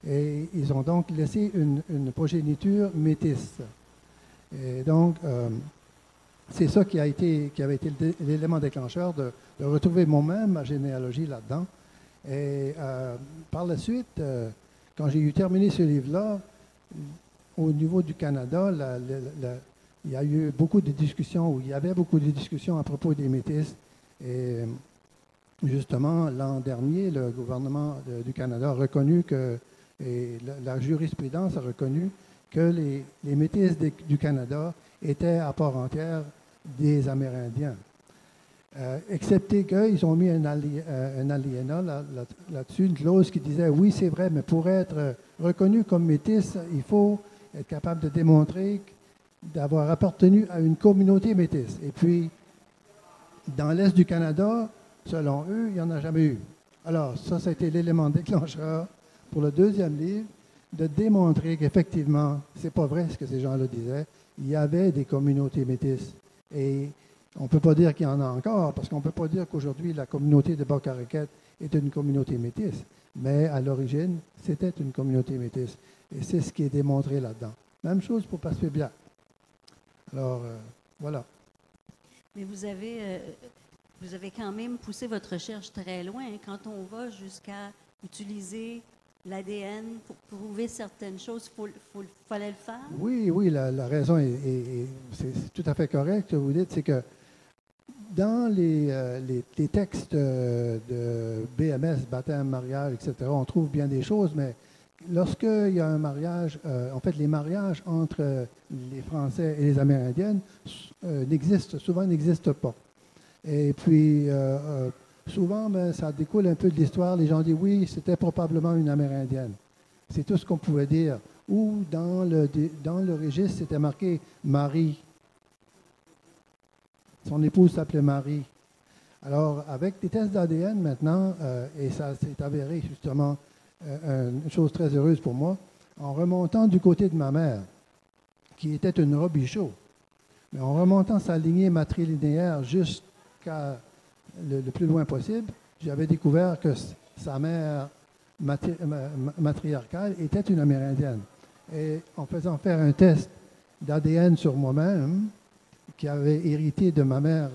Et ils ont donc laissé une progéniture métisse. Et donc, c'est ça qui avait été l'élément déclencheur de retrouver moi-même ma généalogie là-dedans. Et par la suite, quand j'ai eu terminé ce livre-là, au niveau du Canada, il y a eu beaucoup de discussions, ou il y avait beaucoup de discussions à propos des Métis. Et justement, l'an dernier, le gouvernement du Canada a reconnu que, et la jurisprudence a reconnu que les Métis du Canada étaient à part entière des Amérindiens. Excepté qu'ils ont mis un alinéa là-dessus, une clause qui disait, oui, c'est vrai, mais pour être reconnu comme métis, il faut être capable de démontrer d'avoir appartenu à une communauté métisse. Et puis, dans l'Est du Canada, selon eux, il n'y en a jamais eu. Alors, ça a été l'élément déclencheur pour le deuxième livre, de démontrer qu'effectivement, c'est pas vrai ce que ces gens-là disaient, il y avait des communautés métisses. Et on ne peut pas dire qu'il y en a encore, parce qu'on ne peut pas dire qu'aujourd'hui, la communauté de Boc-à-Raquette est une communauté métisse. Mais à l'origine, c'était une communauté métisse. Et c'est ce qui est démontré là-dedans. Même chose pour Passepébia. Alors, voilà. Mais vous avez quand même poussé votre recherche très loin. Quand on va jusqu'à utiliser l'ADN pour prouver certaines choses, fallait le faire? Oui, la raison c'est tout à fait correct. Ce que vous dites, c'est que dans les textes de BMS, baptême, mariage, etc., on trouve bien des choses, mais lorsqu'il y a un mariage, en fait, les mariages entre les Français et les Amérindiennes souvent n'existent pas. Et puis, souvent, ça découle un peu de l'histoire. Les gens disent, oui, c'était probablement une Amérindienne. C'est tout ce qu'on pouvait dire. Ou dans le registre, c'était marqué Marie. Son épouse s'appelait Marie. Alors, avec des tests d'ADN maintenant, et ça s'est avéré justement une chose très heureuse pour moi, en remontant du côté de ma mère, qui était une Robichaud, mais en remontant sa lignée matrilinéaire jusqu'à le plus loin possible, j'avais découvert que sa mère matriarcale était une Amérindienne. Et en faisant faire un test d'ADN sur moi-même, qui avait hérité de ma mère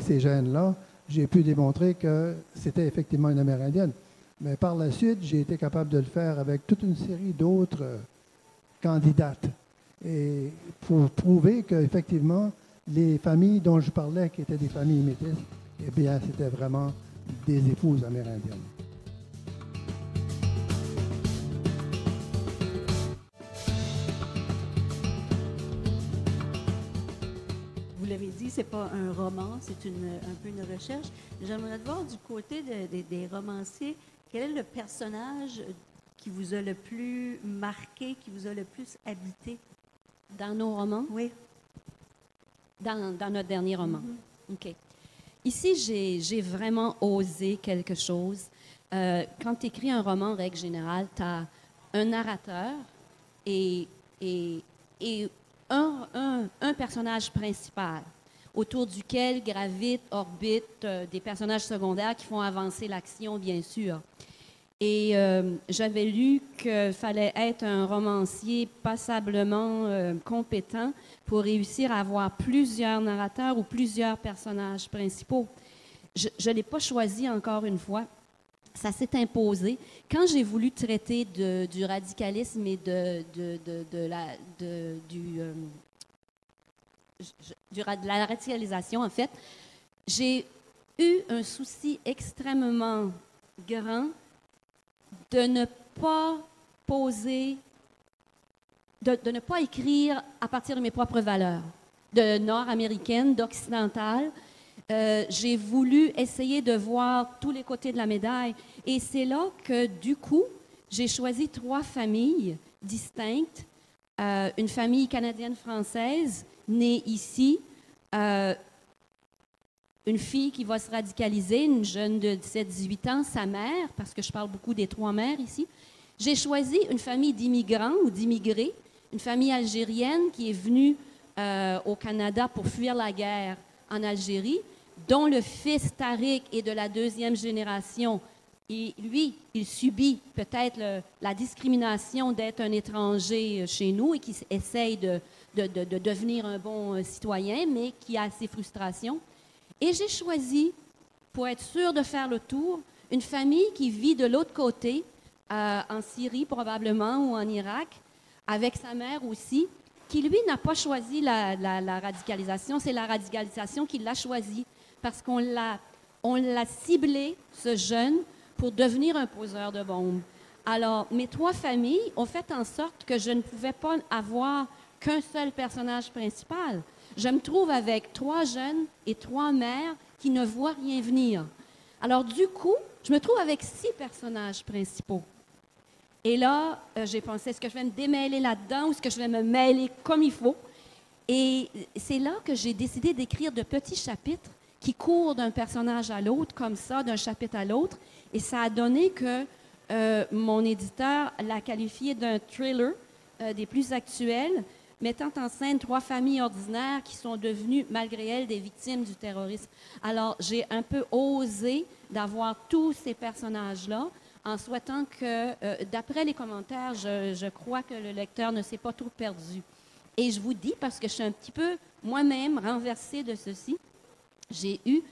ces gènes-là, j'ai pu démontrer que c'était effectivement une Amérindienne. Mais par la suite, j'ai été capable de le faire avec toute une série d'autres candidates. Et pour prouver qu'effectivement, les familles dont je parlais, qui étaient des familles métisses, eh bien, c'était vraiment des épouses amérindiennes. Vous l'avez dit, c'est pas un roman, c'est un peu une recherche. J'aimerais voir du côté des romanciers, quel est le personnage qui vous a le plus marqué, qui vous a le plus habité? Dans nos romans? Oui. Dans notre dernier roman. OK. Ici, j'ai vraiment osé quelque chose. Quand tu écris un roman, en règle générale, tu as un narrateur et un personnage principal autour duquel orbitent des personnages secondaires qui font avancer l'action, bien sûr. Et j'avais lu qu'il fallait être un romancier passablement compétent pour réussir à avoir plusieurs narrateurs ou plusieurs personnages principaux. Je ne l'ai pas choisi encore une fois. Ça s'est imposé. Quand j'ai voulu traiter du radicalisme et de la radicalisation, en fait, j'ai eu un souci extrêmement grand de ne pas poser, de ne pas écrire à partir de mes propres valeurs, de nord-américaine, d'occidentale. J'ai voulu essayer de voir tous les côtés de la médaille. Et c'est là que, du coup, j'ai choisi 3 familles distinctes. Une famille canadienne-française, née ici, une fille qui va se radicaliser, une jeune de 17-18 ans, sa mère, parce que je parle beaucoup des 3 mères ici. J'ai choisi une famille d'immigrants ou d'immigrés, une famille algérienne qui est venue au Canada pour fuir la guerre en Algérie, dont le fils Tariq est de la 2e génération Et lui, il subit peut-être la discrimination d'être un étranger chez nous et qui essaye de devenir un bon citoyen, mais qui a ses frustrations. Et j'ai choisi, pour être sûr de faire le tour, une famille qui vit de l'autre côté, en Syrie probablement ou en Irak, avec sa mère aussi, qui lui n'a pas choisi la radicalisation, c'est la radicalisation qui l'a choisi, parce qu'on l'a ciblé, ce jeune, pour devenir un poseur de bombes. Alors, mes 3 familles ont fait en sorte que je ne pouvais pas avoir qu'un seul personnage principal. Je me trouve avec 3 jeunes et 3 mères qui ne voient rien venir. Alors, du coup, je me trouve avec 6 personnages principaux. Et là, j'ai pensé, est-ce que je vais me démêler là-dedans ou est-ce que je vais me mêler comme il faut? Et c'est là que j'ai décidé d'écrire de petits chapitres qui courent d'un personnage à l'autre, comme ça, d'un chapitre à l'autre. Et ça a donné que mon éditeur l'a qualifié d'un thriller des plus actuels, mettant en scène 3 familles ordinaires qui sont devenues, malgré elles, des victimes du terrorisme. Alors, j'ai un peu osé d'avoir tous ces personnages-là, en souhaitant que, d'après les commentaires, je crois que le lecteur ne s'est pas trop perdu. Et je vous dis, parce que je suis un petit peu moi-même renversée de ceci, j'ai eu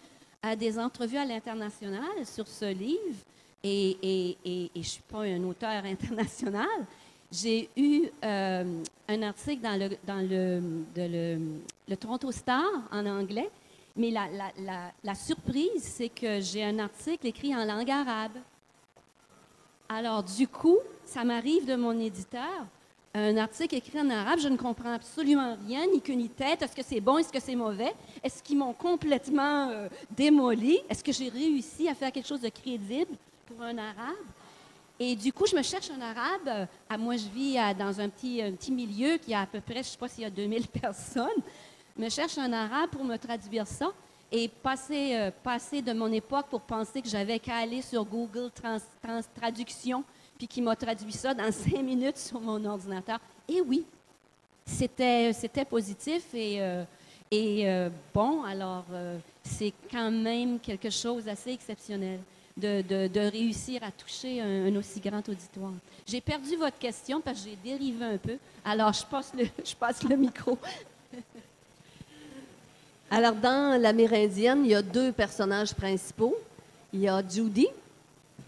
des entrevues à l'international sur ce livre, et je ne suis pas un auteur international. J'ai eu un article dans le Toronto Star en anglais, mais la surprise, c'est que j'ai un article écrit en langue arabe. Alors, du coup, ça m'arrive de mon éditeur, un article écrit en arabe, je ne comprends absolument rien, ni queue ni tête. Est-ce que c'est bon, est-ce que c'est mauvais? Est-ce qu'ils m'ont complètement démoli? Est-ce que j'ai réussi à faire quelque chose de crédible pour un arabe? Et du coup, je me cherche un arabe. Moi, je vis dans un petit milieu qui a à peu près, je ne sais pas s'il y a 2000 personnes. Je me cherche un arabe pour me traduire ça. Et passer de mon époque pour penser que j'avais qu'à aller sur Google Traduction, puis qui m'a traduit ça dans 5 minutes sur mon ordinateur. Et oui, c'était positif bon, alors c'est quand même quelque chose d'assez exceptionnel de réussir à toucher un aussi grand auditoire. J'ai perdu votre question parce que j'ai dérivé un peu, alors je passe le micro. Alors, dans l'Amérindienne, il y a 2 personnages principaux. Il y a Judy,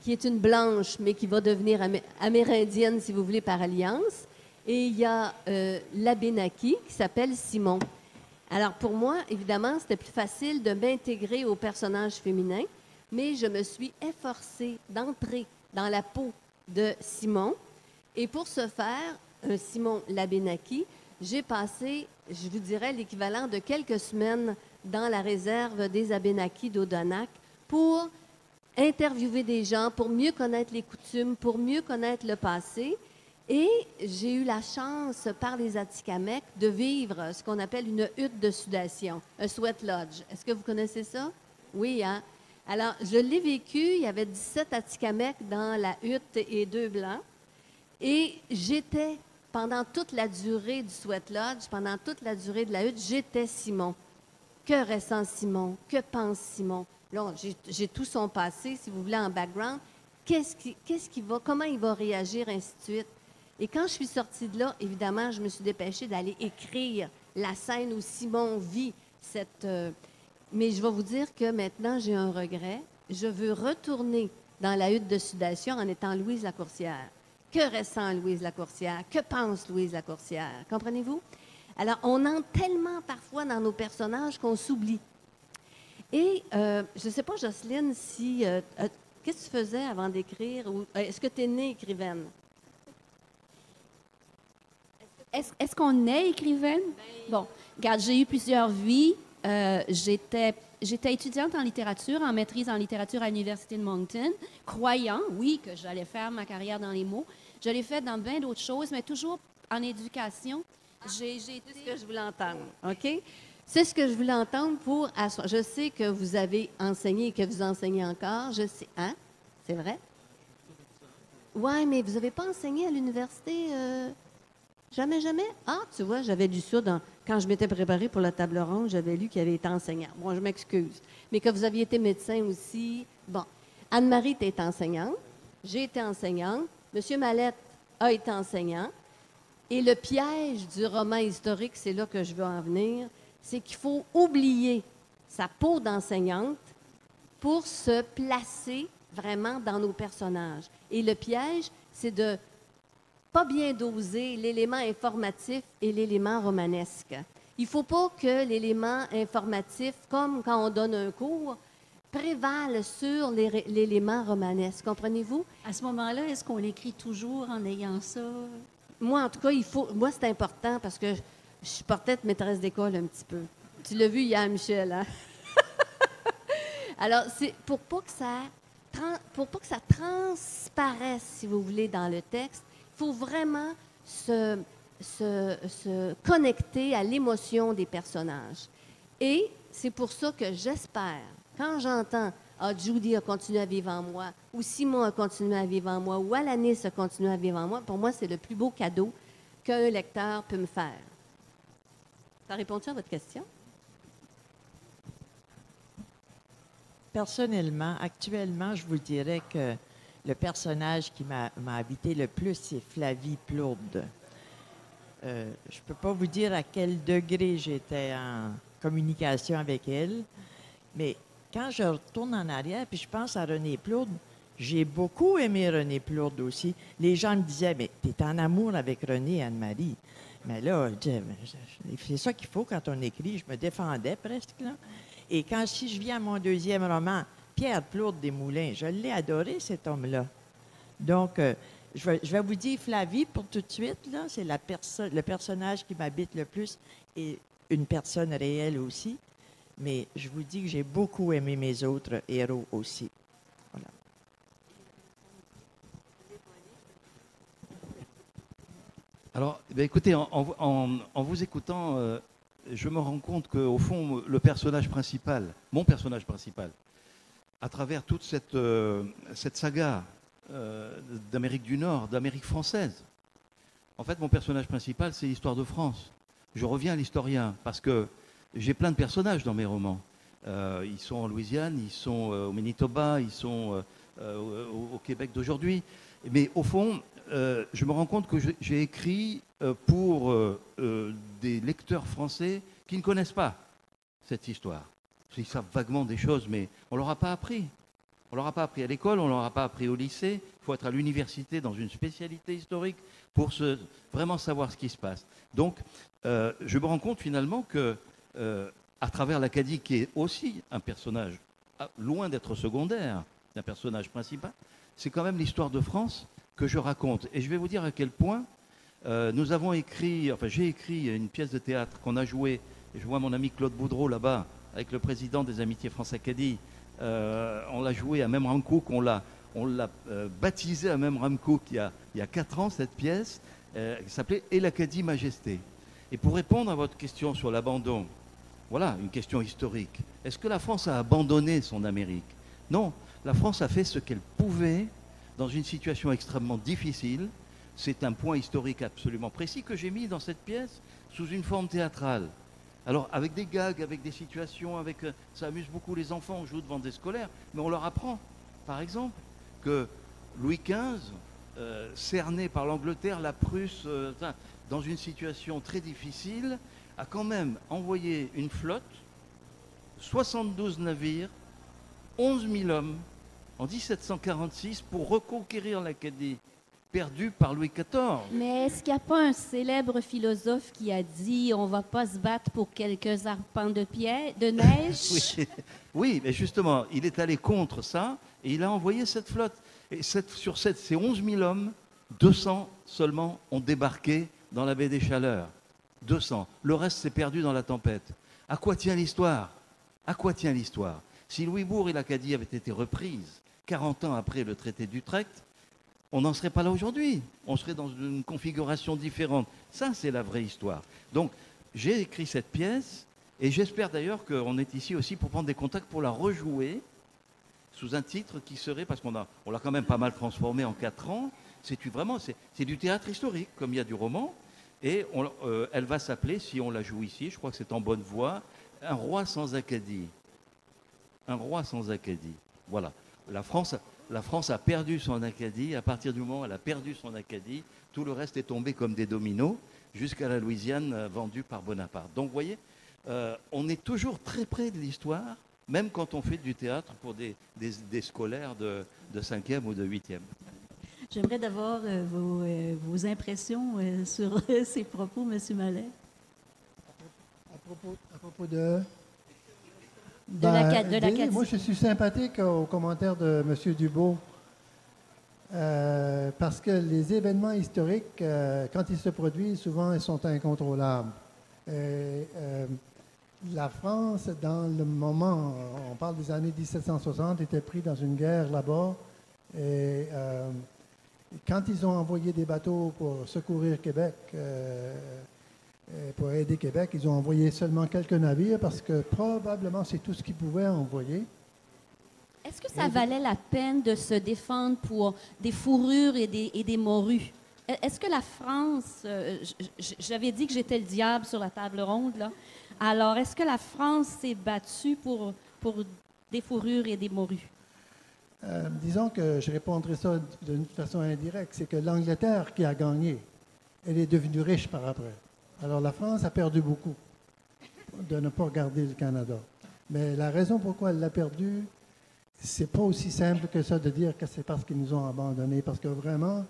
qui est une blanche, mais qui va devenir amérindienne, si vous voulez, par alliance. Et il y a l'Abénaki, qui s'appelle Simon. Alors, pour moi, évidemment, c'était plus facile de m'intégrer au personnage féminin, mais je me suis efforcée d'entrer dans la peau de Simon. Et pour ce faire, Simon l'Abénaki, j'ai passé, je vous dirais, l'équivalent de quelques semaines dans la réserve des Abénakis d'Odanak pour interviewer des gens, pour mieux connaître les coutumes, pour mieux connaître le passé. Et j'ai eu la chance, par les Atikamekw, de vivre ce qu'on appelle une hutte de sudation, un sweat lodge. Est-ce que vous connaissez ça? Oui, hein? Alors, je l'ai vécu. Il y avait 17 Atikamekw dans la hutte et 2 Blancs. Et j'étais, pendant toute la durée du sweat lodge, pendant toute la durée de la hutte, j'étais Simon. Que ressent Simon? Que pense Simon? Là, j'ai tout son passé, si vous voulez, en background. Comment il va réagir, ainsi de suite. Et quand je suis sortie de là, évidemment, je me suis dépêchée d'aller écrire la scène où Simon vit cette... Mais je vais vous dire que maintenant, j'ai un regret. Je veux retourner dans la hutte de sudation en étant Louise Lacourcière. Que ressent Louise Lacourcière? Que pense Louise Lacourcière? Comprenez-vous? Alors, on entre tellement parfois dans nos personnages qu'on s'oublie. Et je ne sais pas, Jocelyne, si... qu'est-ce que tu faisais avant d'écrire? Est-ce que tu es née écrivaine? Est-ce qu'on est écrivaine? Bon, regarde, j'ai eu plusieurs vies. J'étais étudiante en littérature, en maîtrise en littérature à l'Université de Moncton, croyant, oui, que j'allais faire ma carrière dans les mots. Je l'ai fait dans bien d'autres choses, mais toujours en éducation. C'est ce que je voulais entendre, OK? C'est ce que je voulais entendre pour... Je sais que vous avez enseigné et que vous enseignez encore. Je sais... Hein? C'est vrai? Oui, mais vous n'avez pas enseigné à l'université... Jamais, jamais? Ah, tu vois, j'avais lu ça quand je m'étais préparée pour la table ronde, j'avais lu qu'il avait été enseignant. Bon, je m'excuse. Mais que vous aviez été médecin aussi. Bon. Anne-Marie est enseignante, j'ai été enseignante, M. Mallette a été enseignant. Et le piège du roman historique, c'est là que je veux en venir, c'est qu'il faut oublier sa peau d'enseignante pour se placer vraiment dans nos personnages. Et le piège, c'est de pas bien doser l'élément informatif et l'élément romanesque. Il ne faut pas que l'élément informatif, comme quand on donne un cours, prévale sur l'élément romanesque. Comprenez-vous? À ce moment-là, est-ce qu'on l'écrit toujours en ayant ça? Moi, en tout cas, moi, c'est important parce que je suis peut-être maîtresse d'école un petit peu. Tu l'as vu hier, Michel, hein? Alors, c'est pour pas que ça transparaisse, si vous voulez, dans le texte, il faut vraiment se connecter à l'émotion des personnages. Et c'est pour ça que j'espère, quand j'entends « Ah, Judy a continué à vivre en moi » ou « Simon a continué à vivre en moi » ou « Alanis a continué à vivre en moi », pour moi, c'est le plus beau cadeau qu'un lecteur peut me faire. Ça répond-tu à votre question? Personnellement, actuellement, je vous dirais que le personnage qui m'a habité le plus, c'est Flavie Plourde. Je ne peux pas vous dire à quel degré j'étais en communication avec elle, mais quand je retourne en arrière puis je pense à René Plourde, j'ai beaucoup aimé René Plourde aussi. Les gens me disaient, mais tu es en amour avec René, Anne-Marie. Mais là, c'est ça qu'il faut quand on écrit. Je me défendais presque, là. Et si je viens à mon deuxième roman, Pierre Plourde Desmoulins, je l'ai adoré, cet homme-là. Donc, je vais vous dire Flavie pour tout de suite, là. C'est le personnage qui m'habite le plus et une personne réelle aussi. Mais je vous dis que j'ai beaucoup aimé mes autres héros aussi. Voilà. Alors, écoutez, en vous écoutant, je me rends compte qu'au fond, le personnage principal, mon personnage principal, à travers toute cette saga d'Amérique du Nord, d'Amérique française, en fait, mon personnage principal, c'est l'histoire de France. Je reviens à l'historien, parce que j'ai plein de personnages dans mes romans. Ils sont en Louisiane, ils sont au Manitoba, ils sont au Québec d'aujourd'hui. Mais au fond, je me rends compte que j'ai écrit pour des lecteurs français qui ne connaissent pas cette histoire. Ils savent vaguement des choses, mais on ne leur a pas appris. On ne leur a pas appris à l'école, on ne leur a pas appris au lycée. Il faut être à l'université dans une spécialité historique pour vraiment savoir ce qui se passe. Donc, je me rends compte finalement que, à travers l'Acadie, qui est aussi un personnage loin d'être secondaire, d'un personnage principal, c'est quand même l'histoire de France que je raconte. Et je vais vous dire à quel point j'ai écrit une pièce de théâtre qu'on a jouée. Je vois mon ami Claude Boudreau là-bas, avec le président des Amitiés France-Acadie. On l'a jouée à Memramcook, on l'a baptisée à Memramcook il y a 4 ans, cette pièce, qui s'appelait « Et l'Acadie Majesté ». Et pour répondre à votre question sur l'abandon, voilà une question historique. Est-ce que la France a abandonné son Amérique? Non, la France a fait ce qu'elle pouvait dans une situation extrêmement difficile. C'est un point historique absolument précis que j'ai mis dans cette pièce sous une forme théâtrale. Alors, avec des gags, avec des situations, ça amuse beaucoup les enfants, on joue devant des scolaires, mais on leur apprend, par exemple, que Louis XV, cerné par l'Angleterre, la Prusse, dans une situation très difficile, a quand même envoyé une flotte, 72 navires, 11 000 hommes, en 1746, pour reconquérir l'Acadie, perdue par Louis XIV. Mais est-ce qu'il n'y a pas un célèbre philosophe qui a dit « On ne va pas se battre pour quelques arpents de neige » Oui. Oui, mais justement, il est allé contre ça et il a envoyé cette flotte. Et sur ces 11 000 hommes, 200 seulement ont débarqué dans la baie des Chaleurs. 200. Le reste s'est perdu dans la tempête. À quoi tient l'histoire? À quoi tient l'histoire? Si Louisbourg et l'Acadie avaient été reprises 40 ans après le traité d'Utrecht, on n'en serait pas là aujourd'hui. On serait dans une configuration différente. Ça, c'est la vraie histoire. Donc, j'ai écrit cette pièce et j'espère d'ailleurs qu'on est ici aussi pour prendre des contacts pour la rejouer sous un titre qui serait, parce qu'on l'a quand même pas mal transformé en 4 ans, c'est du théâtre historique, comme il y a du roman, et elle va s'appeler, si on la joue ici, je crois que c'est en bonne voie, Un roi sans Acadie. Un roi sans Acadie. Voilà. la France a perdu son Acadie. À partir du moment où elle a perdu son Acadie, tout le reste est tombé comme des dominos jusqu'à la Louisiane vendue par Bonaparte. Donc, vous voyez, on est toujours très près de l'histoire, même quand on fait du théâtre pour des scolaires de 5e ou de 8e. J'aimerais d'abord vos impressions sur ces propos, M. Mallet. À propos de... De l'Acadie. Moi, je suis sympathique aux commentaires de M. Dubois parce que les événements historiques, quand ils se produisent, souvent, ils sont incontrôlables. La France, dans le moment, on parle des années 1760, était pris dans une guerre là-bas. Et quand ils ont envoyé des bateaux pour secourir Québec, pour aider Québec, ils ont envoyé seulement quelques navires parce que probablement c'est tout ce qu'ils pouvaient envoyer. Est-ce que ça valait la peine de se défendre pour des fourrures et des morues? Est-ce que la France, j'avais dit que j'étais le diable sur la table ronde, là. Alors, est-ce que la France s'est battue pour des fourrures et des morues? Disons que je répondrai ça d'une façon indirecte. C'est que l'Angleterre qui a gagné, elle est devenue riche par après. Alors la France a perdu beaucoup de ne pas garder le Canada. Mais la raison pourquoi elle l'a perdu, c'est pas aussi simple que ça de dire que c'est parce qu'ils nous ont abandonnés. Parce que vraiment,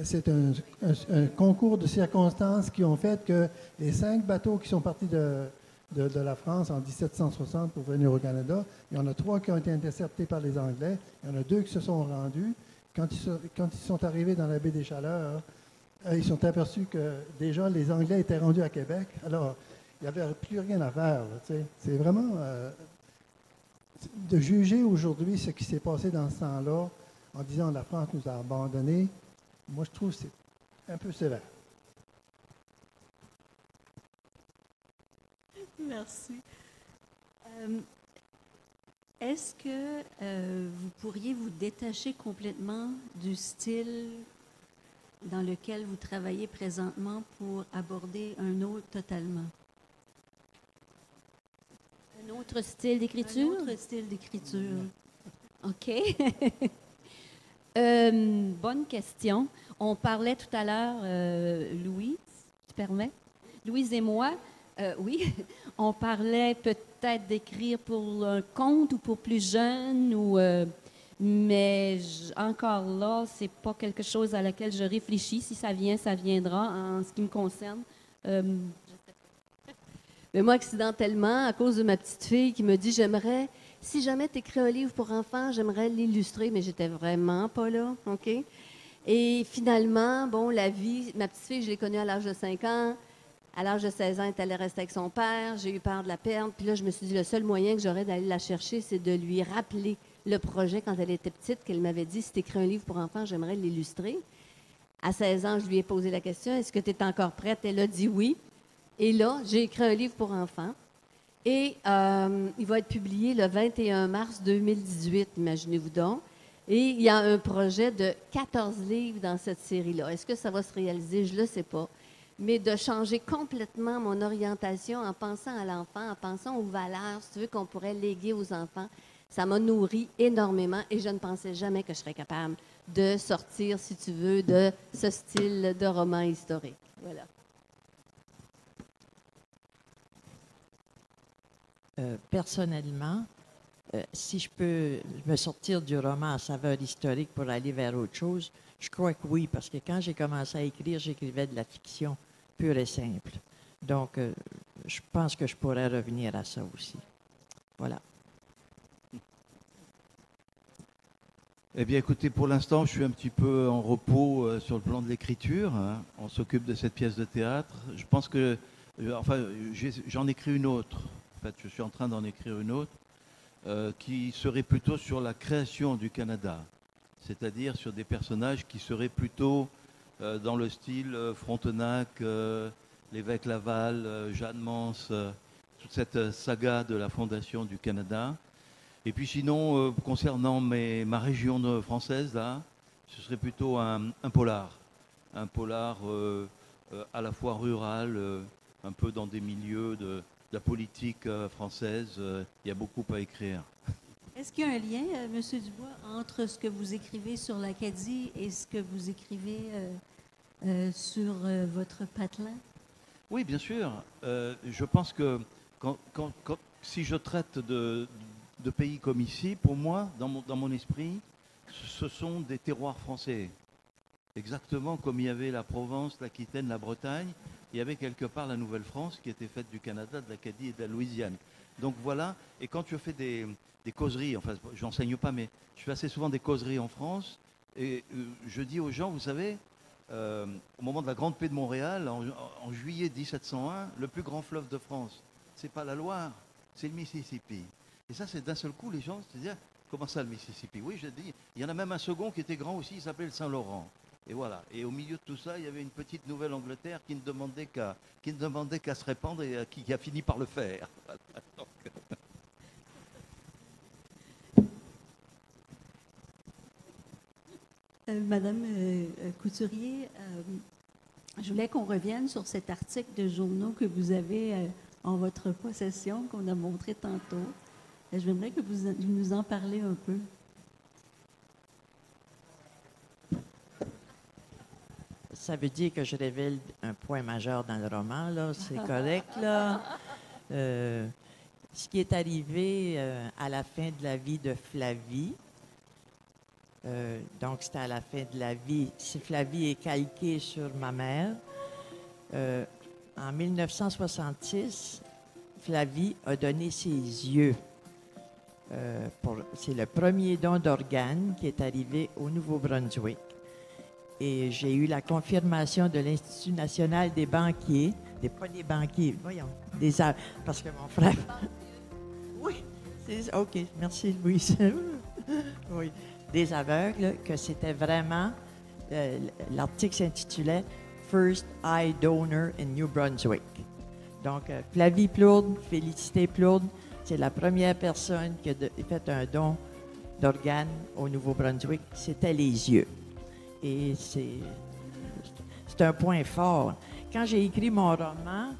c'est un concours de circonstances qui ont fait que les 5 bateaux qui sont partis de la France en 1760 pour venir au Canada, il y en a 3 qui ont été interceptés par les Anglais, il y en a 2 qui se sont rendus. Quand ils sont arrivés dans la baie des Chaleurs, ils sont aperçus que déjà les Anglais étaient rendus à Québec. Alors, il n'y avait plus rien à faire. C'est vraiment de juger aujourd'hui ce qui s'est passé dans ce temps-là en disant la France nous a abandonnés. Moi, je trouve que c'est un peu sévère. Merci. Est-ce que vous pourriez vous détacher complètement du style dans lequel vous travaillez présentement pour aborder un autre totalement? Un autre style d'écriture? Un autre style d'écriture. OK. Bonne question. On parlait tout à l'heure, Louise, tu permets? Louise et moi, oui, on parlait peut-être d'écrire pour un conte ou pour plus jeunes, mais encore là, c'est pas quelque chose à laquelle je réfléchis. Si ça vient, ça viendra en ce qui me concerne. Mais moi, accidentellement, à cause de ma petite fille qui me dit, j'aimerais, si jamais tu écris un livre pour enfants, j'aimerais l'illustrer, mais j'étais vraiment pas là, OK? Et finalement, bon, la vie, ma petite fille, je l'ai connue à l'âge de 5 ans. À l'âge de 16 ans, elle est allée rester avec son père. J'ai eu peur de la perdre. Puis là, je me suis dit, le seul moyen que j'aurais d'aller la chercher, c'est de lui rappeler le projet quand elle était petite, qu'elle m'avait dit, si tu écris un livre pour enfants, j'aimerais l'illustrer. À 16 ans, je lui ai posé la question, est-ce que tu es encore prête? Elle a dit oui. Et là, j'ai écrit un livre pour enfants. Et il va être publié le 21 mars 2018, imaginez-vous donc. Et il y a un projet de 14 livres dans cette série-là. Est-ce que ça va se réaliser? Je ne le sais pas. Mais de changer complètement mon orientation en pensant à l'enfant, en pensant aux valeurs, si tu veux, qu'on pourrait léguer aux enfants, ça m'a nourri énormément et je ne pensais jamais que je serais capable de sortir, si tu veux, de ce style de roman historique. Voilà. Personnellement, si je peux me sortir du roman à saveur historique pour aller vers autre chose, je crois que oui, parce que quand j'ai commencé à écrire, j'écrivais de la fiction pure et simple. Donc, je pense que je pourrais revenir à ça aussi. Voilà. Eh bien, écoutez, pour l'instant, je suis un petit peu en repos sur le plan de l'écriture. Hein. On s'occupe de cette pièce de théâtre. Je pense que, j'en écris une autre. En fait, je suis en train d'en écrire une autre qui serait plutôt sur la création du Canada, c'est-à-dire sur des personnages qui seraient plutôt dans le style Frontenac, l'évêque Laval, Jeanne Mance, toute cette saga de la fondation du Canada. Et puis sinon, concernant ma région française, là, ce serait plutôt un polar. Un polar à la fois rural, un peu dans des milieux de la politique française. Il y a beaucoup à écrire. Est-ce qu'il y a un lien, M. Dubois, entre ce que vous écrivez sur l'Acadie et ce que vous écrivez sur votre patelin? Oui, bien sûr. Je pense que si je traite de pays comme ici, pour moi, dans mon esprit, ce sont des terroirs français. Exactement comme il y avait la Provence, l'Aquitaine, la Bretagne, il y avait quelque part la Nouvelle-France qui était faite du Canada, de l'Acadie et de la Louisiane. Donc voilà, et quand je fais des causeries, enfin je n'enseigne pas, mais je fais assez souvent des causeries en France, et je dis aux gens, vous savez, au moment de la Grande Paix de Montréal, en juillet 1701, le plus grand fleuve de France, c'est pas la Loire, c'est le Mississippi. Et ça, c'est d'un seul coup, les gens se disent, comment ça le Mississippi? Oui, je dis, il y en a même un second qui était grand aussi, il s'appelait le Saint-Laurent. Et voilà. Et au milieu de tout ça, il y avait une petite Nouvelle-Angleterre qui ne demandait qu'à se répandre et qui a fini par le faire. Voilà. Madame Couturier, je voulais qu'on revienne sur cet article de journaux que vous avez en votre possession, qu'on a montré tantôt. J'aimerais que vous nous en parlez un peu. Ça veut dire que je révèle un point majeur dans le roman, là. C'est correct, là. Ce qui est arrivé à la fin de la vie de Flavie, donc c'était à la fin de la vie, si Flavie est calquée sur ma mère, en 1966, Flavie a donné ses yeux. C'est le premier don d'organes qui est arrivé au Nouveau-Brunswick. Et j'ai eu la confirmation de l'Institut national des banquiers, pas des banquiers, voyons, parce que mon frère... Oui, OK, merci Louise. Oui, des aveugles, que c'était vraiment... l'article s'intitulait « First Eye Donor in New Brunswick ». Donc, Flavie Plourde, Félicité Plourde, c'est la première personne qui a fait un don d'organes au Nouveau-Brunswick, c'était les yeux. Et c'est un point fort. Quand j'ai écrit mon roman,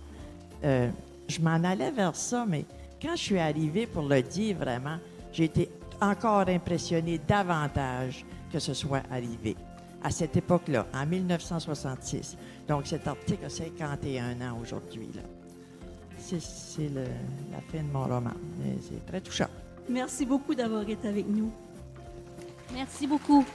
je m'en allais vers ça, mais quand je suis arrivée pour le dire vraiment, j'ai été encore impressionnée davantage que ce soit arrivé. À cette époque-là, en 1966. Donc, cet article a 51 ans aujourd'hui. C'est la fin de mon roman. C'est très touchant. Merci beaucoup d'avoir été avec nous. Merci beaucoup.